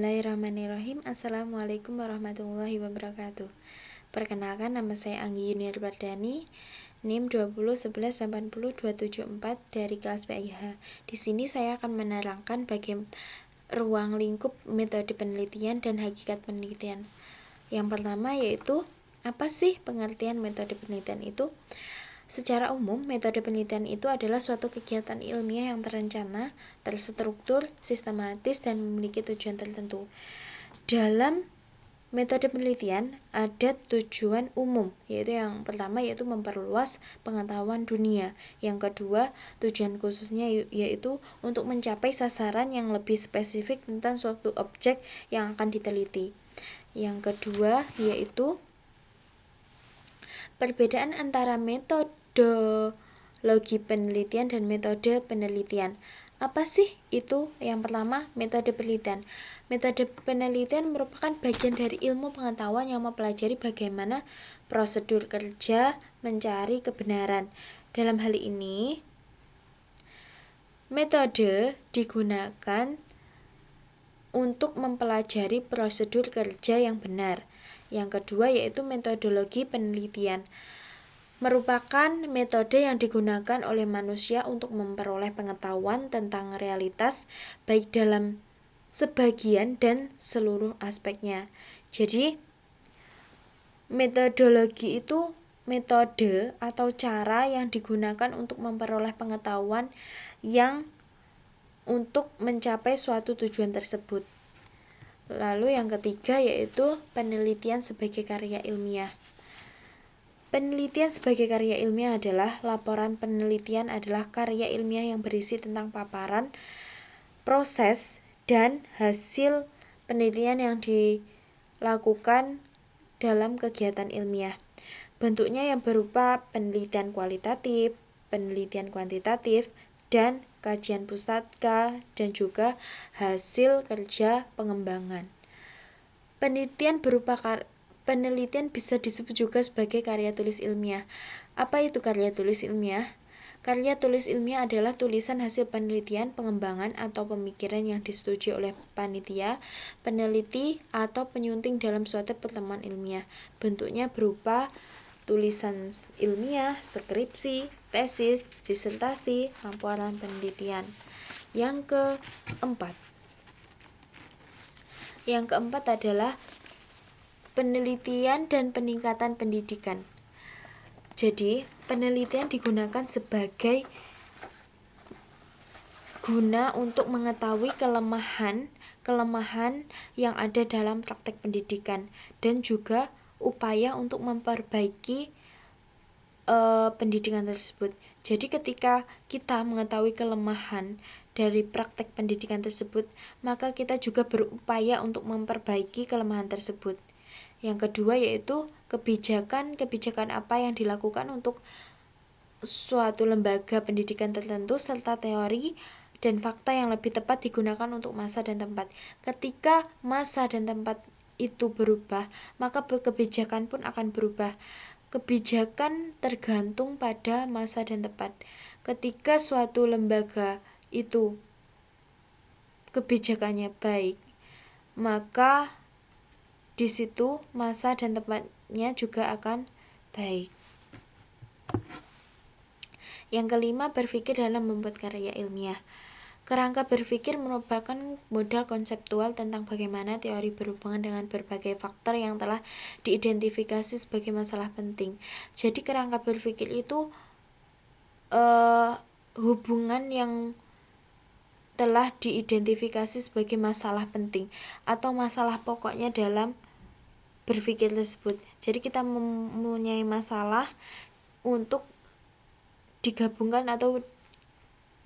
Bismillahirrahmanirrahim. Assalamualaikum warahmatullahi wabarakatuh. Perkenalkan, nama saya Anggi Yuniar Bardani, NIM 201180274 dari kelas PIH. Di sini saya akan menerangkan bagaimana ruang lingkup metode penelitian dan hakikat penelitian. Yang pertama yaitu, apa sih pengertian metode penelitian itu? Secara umum, metode penelitian itu adalah suatu kegiatan ilmiah yang terencana, terstruktur, sistematis, dan memiliki tujuan tertentu. Dalam metode penelitian ada tujuan umum, yaitu yang pertama yaitu memperluas pengetahuan dunia. Yang kedua, tujuan khususnya yaitu untuk mencapai sasaran yang lebih spesifik tentang suatu objek yang akan diteliti. Yang kedua yaitu perbedaan antara metodologi penelitian dan metode penelitian. Apa sih itu? Yang pertama, metode penelitian. Metode penelitian merupakan bagian dari ilmu pengetahuan yang mempelajari bagaimana prosedur kerja mencari kebenaran. Dalam hal ini, metode digunakan untuk mempelajari prosedur kerja yang benar. Yang kedua yaitu metodologi penelitian. Merupakan metode yang digunakan oleh manusia untuk memperoleh pengetahuan tentang realitas baik dalam sebagian dan seluruh aspeknya. Jadi, metodologi itu metode atau cara yang digunakan untuk memperoleh pengetahuan yang untuk mencapai suatu tujuan tersebut. Lalu yang ketiga yaitu penelitian sebagai karya ilmiah. Penelitian sebagai karya ilmiah adalah laporan penelitian adalah karya ilmiah yang berisi tentang paparan, proses, dan hasil penelitian yang dilakukan dalam kegiatan ilmiah. Bentuknya yang berupa penelitian kualitatif, penelitian kuantitatif, dan kajian pustaka, dan juga hasil kerja pengembangan. Penelitian bisa disebut juga sebagai karya tulis ilmiah. Apa itu karya tulis ilmiah? Karya tulis ilmiah adalah tulisan hasil penelitian, pengembangan, atau pemikiran yang disetujui oleh panitia, peneliti, atau penyunting dalam suatu pertemuan ilmiah. Bentuknya berupa tulisan ilmiah, skripsi, tesis, disertasi, laporan penelitian. Yang keempat adalah penelitian dan peningkatan pendidikan. Jadi, penelitian digunakan sebagai guna untuk mengetahui kelemahan yang ada dalam praktek pendidikan dan juga upaya untuk memperbaiki pendidikan tersebut. Jadi ketika kita mengetahui kelemahan dari praktek pendidikan tersebut, maka kita juga berupaya untuk memperbaiki kelemahan tersebut. Yang kedua yaitu kebijakan apa yang dilakukan untuk suatu lembaga pendidikan tertentu serta teori dan fakta yang lebih tepat digunakan untuk masa dan tempat. Ketika masa dan tempat itu berubah, maka kebijakan pun akan berubah. Kebijakan tergantung pada masa dan tempat. Ketika suatu lembaga itu kebijakannya baik, maka di situ masa dan tempatnya juga akan baik. Yang kelima, berpikir dalam membuat karya ilmiah. Kerangka berpikir merupakan modal konseptual tentang bagaimana teori berhubungan dengan berbagai faktor yang telah diidentifikasi sebagai masalah penting. Jadi kerangka berpikir itu hubungan yang telah diidentifikasi sebagai masalah penting atau masalah pokoknya dalam berpikir tersebut. Jadi kita mempunyai masalah untuk digabungkan atau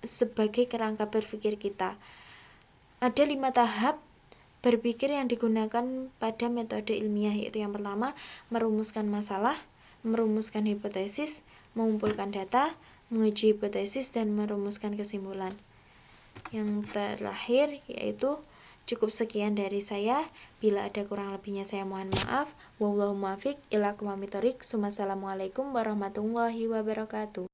sebagai kerangka berpikir kita. Ada 5 tahap berpikir yang digunakan pada metode ilmiah, yaitu yang pertama, merumuskan masalah, merumuskan hipotesis, mengumpulkan data, menguji hipotesis, dan merumuskan kesimpulan. Yang terakhir yaitu cukup sekian dari saya. Bila ada kurang lebihnya saya mohon maaf. Wallahu muwaffiq ila aqwamit thoriq. Wassalamualaikum warahmatullahi wabarakatuh.